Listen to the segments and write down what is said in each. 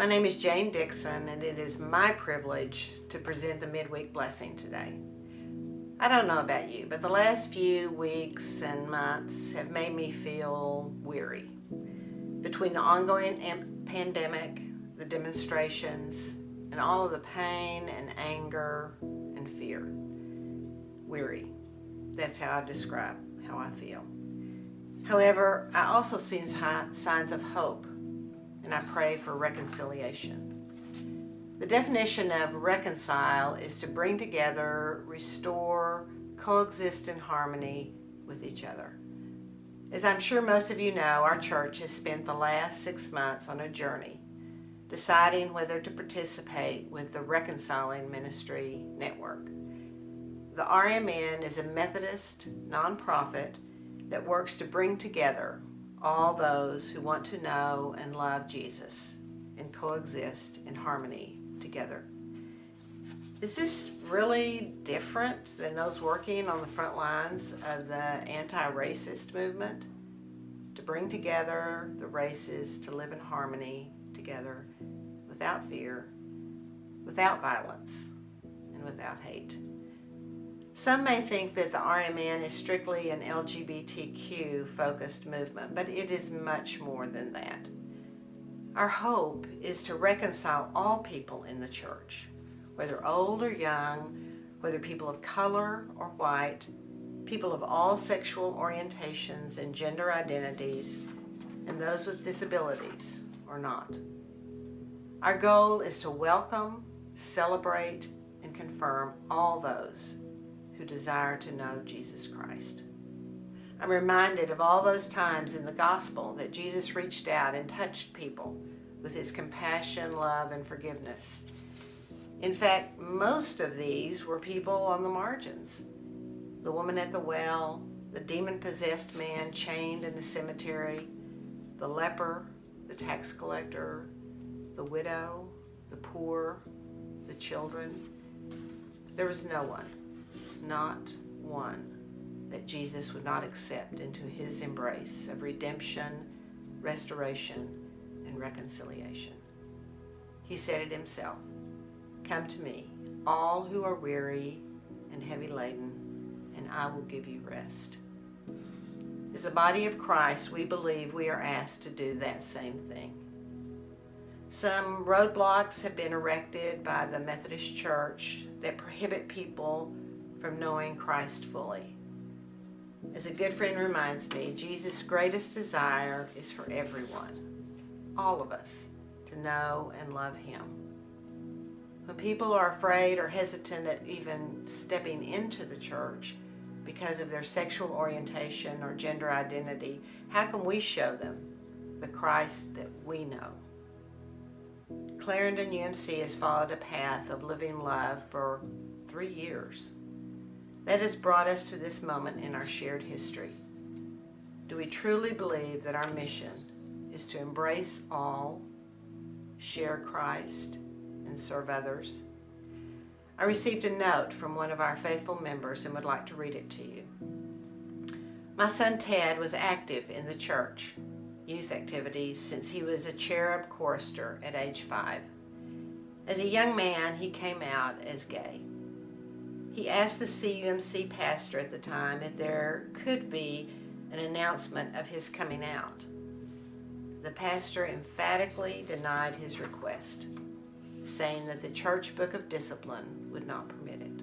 My name is Jane Dixon, and it is my privilege to present the midweek blessing today. I don't know about you, but the last few weeks and months have made me feel weary. Between the ongoing pandemic, the demonstrations, and all of the pain and anger and fear. Weary. That's how I describe how I feel. However, I also see signs of hope, and I pray for reconciliation. The definition of reconcile is to bring together, restore, coexist in harmony with each other. As I'm sure most of you know, our church has spent the last 6 months on a journey, deciding whether to participate with the Reconciling Ministry Network. The RMN is a Methodist nonprofit that works to bring together all those who want to know and love Jesus and coexist in harmony together. Is this really different than those working on the front lines of the anti-racist movement? To bring together the races to live in harmony together without fear, without violence, and without hate. Some may think that the RMN is strictly an LGBTQ-focused movement, but it is much more than that. Our hope is to reconcile all people in the church, whether old or young, whether people of color or white, people of all sexual orientations and gender identities, and those with disabilities or not. Our goal is to welcome, celebrate, and confirm all those who desire to know Jesus Christ. I'm reminded of all those times in the gospel that Jesus reached out and touched people with his compassion, love, and forgiveness. In fact, most of these were people on the margins. The woman at the well, the demon-possessed man chained in the cemetery, the leper, the tax collector, the widow, the poor, the children. There was no one, not one, that Jesus would not accept into his embrace of redemption, restoration, and reconciliation. He said it himself, "Come to me, all who are weary and heavy laden, and I will give you rest." As the body of Christ, we believe we are asked to do that same thing. Some roadblocks have been erected by the Methodist Church that prohibit people from knowing Christ fully. As a good friend reminds me, Jesus' greatest desire is for everyone, all of us, to know and love him. When people are afraid or hesitant at even stepping into the church because of their sexual orientation or gender identity, how can we show them the Christ that we know? Clarendon UMC has followed a path of living love for 3 years. That has brought us to this moment in our shared history. Do we truly believe that our mission is to embrace all, share Christ, and serve others? I received a note from one of our faithful members and would like to read it to you. My son Ted was active in the church youth activities since he was a cherub chorister at age 5. As a young man, he came out as gay. He asked the CUMC pastor at the time if there could be an announcement of his coming out. The pastor emphatically denied his request, saying that the church book of discipline would not permit it.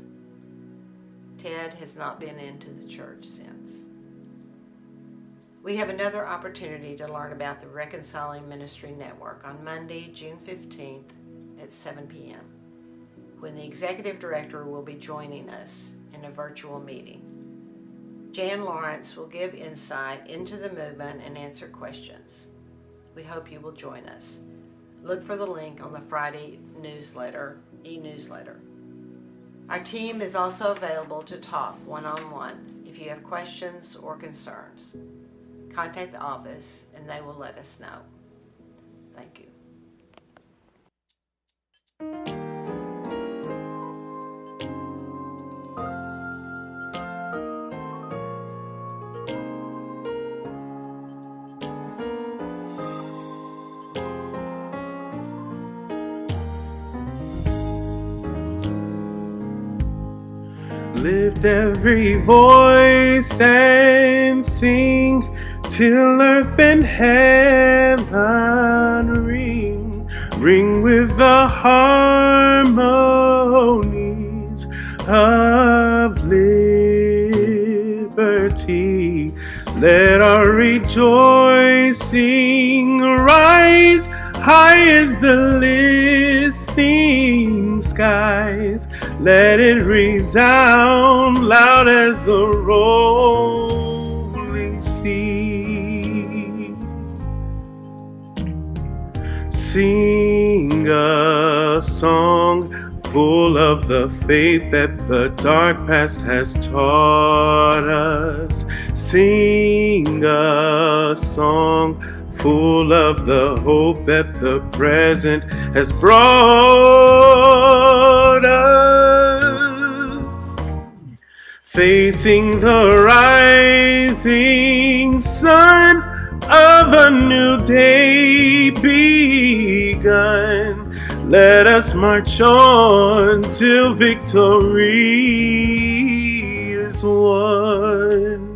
Ted has not been into the church since. We have another opportunity to learn about the Reconciling Ministry Network on Monday, June 15th at 7 p.m. when the executive director will be joining us in a virtual meeting. Jan Lawrence will give insight into the movement and answer questions. We hope you will join us. Look for the link on the Friday e-newsletter. Our team is also available to talk one-on-one if you have questions or concerns. Contact the office and they will let us know. Thank you. Lift every voice and sing till earth and heaven ring. Ring with the harmonies of liberty. Let our rejoicing rise high as the listening skies. Let it resound loud as the rolling sea. Sing a song full of the faith that the dark past has taught us. Sing a song full of the hope that the present has brought us. Facing the rising sun of a new day begun, let us march on till victory is won.